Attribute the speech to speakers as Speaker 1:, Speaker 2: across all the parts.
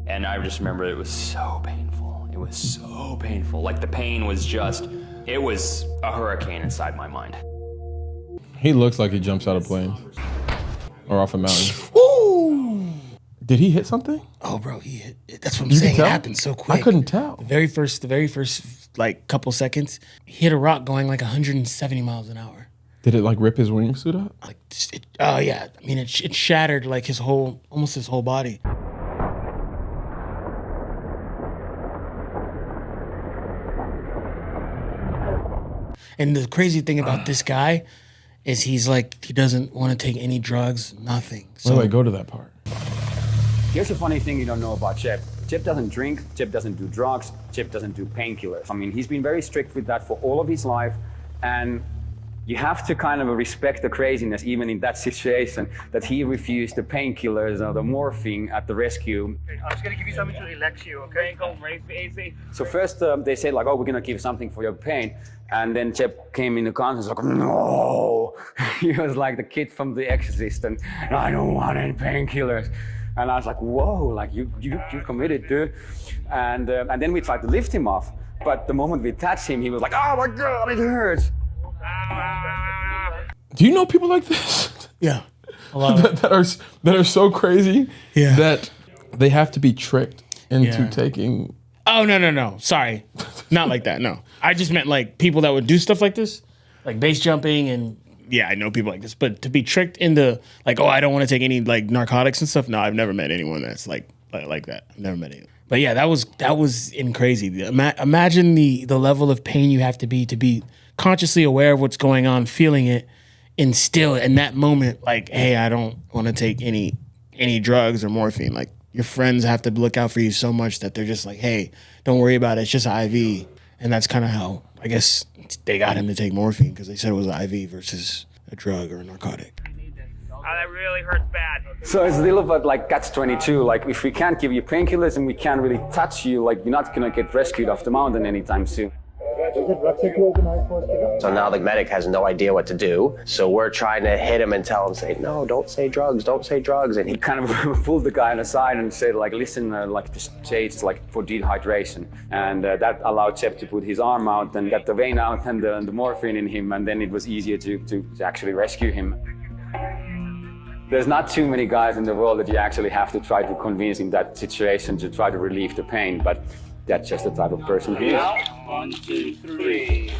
Speaker 1: And I just remember it was so painful. It was so painful. Like the pain was just, it was a hurricane inside my mind.
Speaker 2: He looks like he jumps out of planes or off a mountain.
Speaker 3: Woo!
Speaker 2: Did he hit something?
Speaker 3: Oh, bro, he hit. That's what I'm saying. It happened so quick.
Speaker 2: I couldn't tell.
Speaker 3: The very first, like, couple seconds, he hit a rock going like 170 miles an hour.
Speaker 2: Did it like rip his wingsuit up?
Speaker 3: Like, oh yeah. I mean, it shattered like almost his whole body. And the crazy thing about this guy is he doesn't want to take any drugs, nothing. So
Speaker 2: Wait, go to that part.
Speaker 4: Here's a funny thing you don't know about Chip. Chip doesn't drink, Chip doesn't do drugs, Chip doesn't do painkillers. I mean, he's been very strict with that for all of his life, and you have to kind of respect the craziness even in that situation, that he refused the painkillers or the morphine at the rescue.
Speaker 5: I'm just gonna give you something to relax you, okay? Go easy.
Speaker 4: So first they said like, oh, we're gonna give something for your pain. And then Chip came in the conscience like, no. He was like the kid from The Exorcist, and I don't want any painkillers. And I was like, whoa, like you committed, dude. And then we tried to lift him off. But the moment we touched him, he was like, oh my God, it hurts.
Speaker 2: Do you know people like this?
Speaker 3: Yeah, a lot
Speaker 2: that are so crazy that they have to be tricked into
Speaker 3: Yeah.
Speaker 2: taking.
Speaker 3: Oh no. Sorry, not like that. No, I just meant like people that would do stuff like this, like base jumping and yeah, I know people like this. But to be tricked into like, oh, I don't want to take any like narcotics and stuff. No, I've never met anyone that's like that. I've never met anyone. But yeah, that was crazy. Imagine the level of pain you have to be consciously aware of what's going on, feeling it, and still in that moment, like, hey, I don't want to take any drugs or morphine. Like your friends have to look out for you so much that they're just like, hey, don't worry about it. It's just an IV. And that's kind of how, I guess, they got him to take morphine because they said it was an IV versus a drug or a narcotic.
Speaker 5: Oh, that really hurts bad.
Speaker 4: So it's a little bit like catch-22. Like if we can't give you painkillers and we can't really touch you, like you're not gonna get rescued off the mountain anytime soon.
Speaker 6: So now the medic has no idea what to do. So we're trying to hit him and tell him, say, no, don't say drugs, don't say drugs. And he
Speaker 4: Kind of pulled the guy on the side and said, like, listen, like just say it's like for dehydration. And that allowed Chip to put his arm out and get the vein out and the morphine in him. And then it was easier to actually rescue him. There's not too many guys in the world that you actually have to try to convince in that situation to try to relieve the pain. But that's just the type of person he is.
Speaker 5: 1, 2, 3.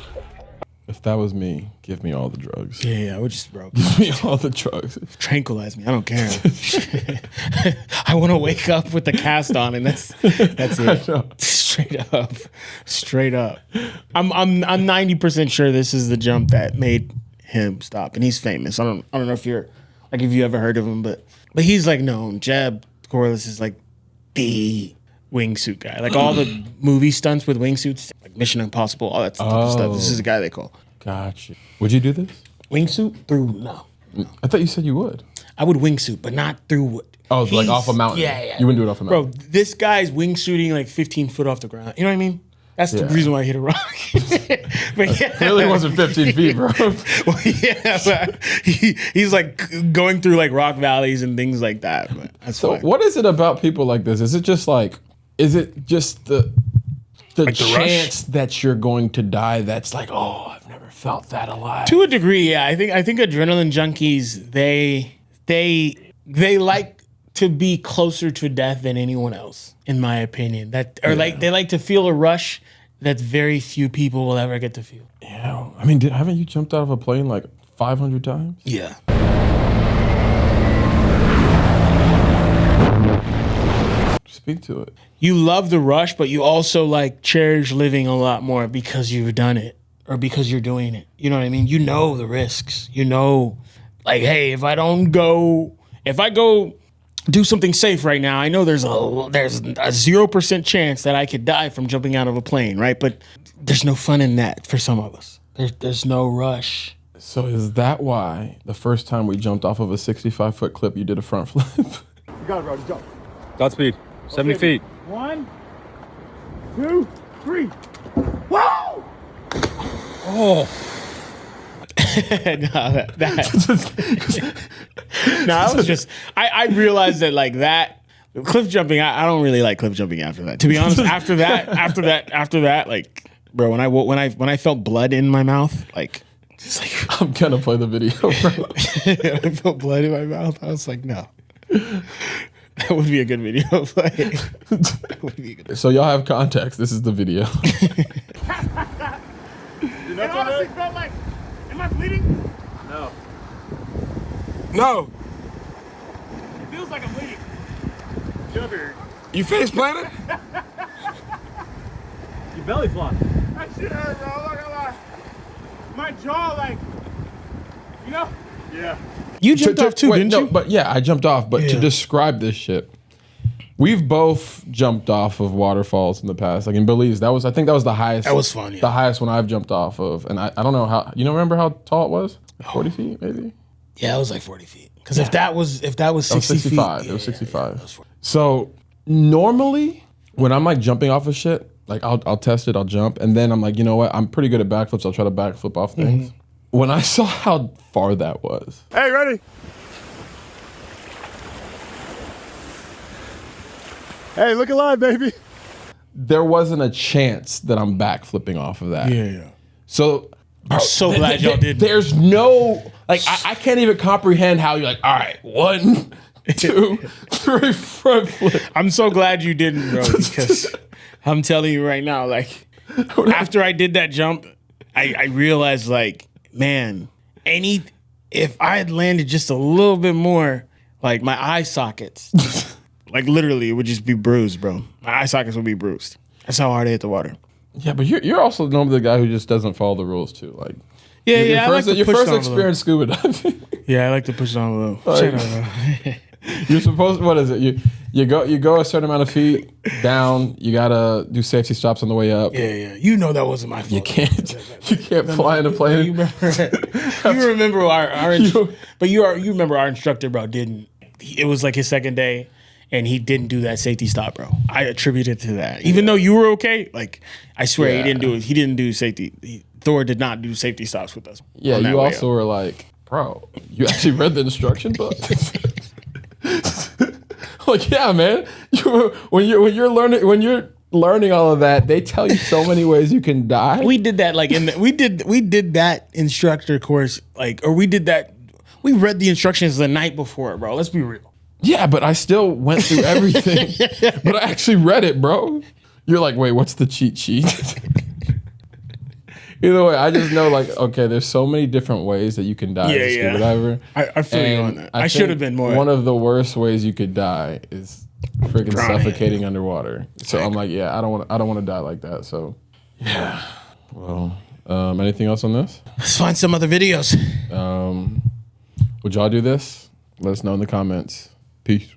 Speaker 2: If that was me, give me all the drugs.
Speaker 3: Yeah, I would just, bro.
Speaker 2: Give me all the drugs.
Speaker 3: Tranquilize me. I don't care. I want to wake up with the cast on, and that's it. Straight up. I'm 90% sure this is the jump that made him stop, and he's famous. I don't know if you ever heard of him, but he's like known. Jeb Corliss is like the wingsuit guy. Like all the movie stunts with wingsuits, like Mission Impossible, all that stuff. This is the guy they call.
Speaker 2: Gotcha. Would you do this?
Speaker 3: Wingsuit? No.
Speaker 2: I thought you said you would.
Speaker 3: I would wingsuit, but not through.
Speaker 2: Oh, like off a mountain.
Speaker 3: Yeah.
Speaker 2: You wouldn't do it off a mountain.
Speaker 3: Bro, this guy's wingsuiting like 15 foot off the ground. You know what I mean? That's the reason why I hit a rock. But yeah.
Speaker 2: Clearly wasn't 15 feet, bro.
Speaker 3: Well, yeah, but he's like going through like rock valleys and things like that. But that's
Speaker 2: So
Speaker 3: fine.
Speaker 2: what is it about people like this? Is it just the
Speaker 3: Like the
Speaker 2: chance that you're going to die that's like, oh, I've never felt that alive?
Speaker 3: To a degree, yeah. I think adrenaline junkies, they like to be closer to death than anyone else, in my opinion. Like they like to feel a rush that very few people will ever get to feel.
Speaker 2: Yeah. I mean, haven't you jumped out of a plane like 500 times?
Speaker 3: Yeah.
Speaker 2: Speak to it.
Speaker 3: You love the rush, but you also like cherish living a lot more because you've done it or because you're doing it. You know what I mean? You know the risks. You know, like, hey, if I go do something safe right now, I know there's a 0% chance that I could die from jumping out of a plane, right? But there's no fun in that for some of us. There's no rush.
Speaker 2: So is that why the first time we jumped off of a 65-foot clip, you did a front flip?
Speaker 7: You got it, bro. Just jump.
Speaker 8: Godspeed. 70 feet.
Speaker 7: 1, 2, 3. Whoa!
Speaker 8: Oh.
Speaker 3: No, I was just I realized that like that Cliff jumping, I don't really like cliff jumping after that. To be honest, after that, like, bro, when I felt blood in my mouth, like, it's like
Speaker 2: I'm gonna play the video, bro.
Speaker 3: I felt blood in my mouth. I was like, no. That would be a good video. That would be a good.
Speaker 2: So y'all have context. This is the video.
Speaker 7: It honestly felt like, am I bleeding?
Speaker 8: No.
Speaker 7: No. It feels like I'm bleeding. Get up here. You face planted?
Speaker 8: You belly flop.
Speaker 7: That shit hurt, bro. I'm not gonna lie. My jaw, like, you know? Yeah.
Speaker 3: You jumped off too,
Speaker 2: wait,
Speaker 3: didn't
Speaker 2: no,
Speaker 3: you?
Speaker 2: But yeah, I jumped off. But to describe this shit, we've both jumped off of waterfalls in the past. Like in Belize, I think that was the highest.
Speaker 3: That was fun. Yeah.
Speaker 2: The highest one I've jumped off of, and I don't know how. You don't remember how tall it was? 40 feet, maybe.
Speaker 3: Yeah, it was like 40 feet. Because if that was 60
Speaker 2: 65.
Speaker 3: feet,
Speaker 2: It was 65. So normally, when I'm like jumping off of shit, like I'll test it, I'll jump, and then I'm like, you know what? I'm pretty good at backflips. I'll try to backflip off things. When I saw how far that was,
Speaker 7: Hey, ready? Hey, look alive, baby.
Speaker 2: there wasn't a chance that I'm backflipping off of that.
Speaker 3: yeah.
Speaker 2: So
Speaker 3: I'm so glad y'all did.
Speaker 2: There's no like I can't even comprehend how you're like, all right, 1, 2, 3 front flip.
Speaker 3: I'm so glad you didn't, bro, because I'm telling you right now, like, after I did that jump, I realized, like, man, if I had landed just a little bit more, like, my eye sockets, like, literally, it would just be bruised, bro. My eye sockets would be bruised. That's how hard I hit the water.
Speaker 2: Yeah, but you're also normally the guy who just doesn't follow the rules too. Like
Speaker 3: Yeah, I like to
Speaker 2: your
Speaker 3: push
Speaker 2: first
Speaker 3: the envelope.
Speaker 2: experience scuba diving.
Speaker 3: Yeah, I like to push the envelope. Shut up, bro.
Speaker 2: You're supposed. What is it? You go a certain amount of feet down. You gotta do safety stops on the way up.
Speaker 3: Yeah. You know that wasn't my fault.
Speaker 2: You can't fly in a plane.
Speaker 3: You remember you remember our instructor, bro, didn't. It was like his second day, and he didn't do that safety stop, bro. I attribute it to that. Even though you were okay, like, I swear he didn't do it. He didn't do safety. Thor did not do safety stops with us.
Speaker 2: Yeah, you also were like, bro, you actually read the instruction book. Like, yeah, man. When you're learning all of that, they tell you so many ways you can die.
Speaker 3: We did that like we did that instructor course, like, or we did that. We read the instructions the night before, bro. Let's be real.
Speaker 2: Yeah, but I still went through everything. But I actually read it, bro. You're like, wait, what's the cheat sheet? Either way, I just know, like, okay, there's so many different ways that you can die as a scuba diver.
Speaker 3: I feel you on that. I should have been more.
Speaker 2: One of the worst ways you could die is freaking suffocating underwater. So I'm like, yeah, I don't want to die like that. So yeah. Well, anything else on this?
Speaker 3: Let's find some other videos.
Speaker 2: Would y'all do this? Let us know in the comments. Peace.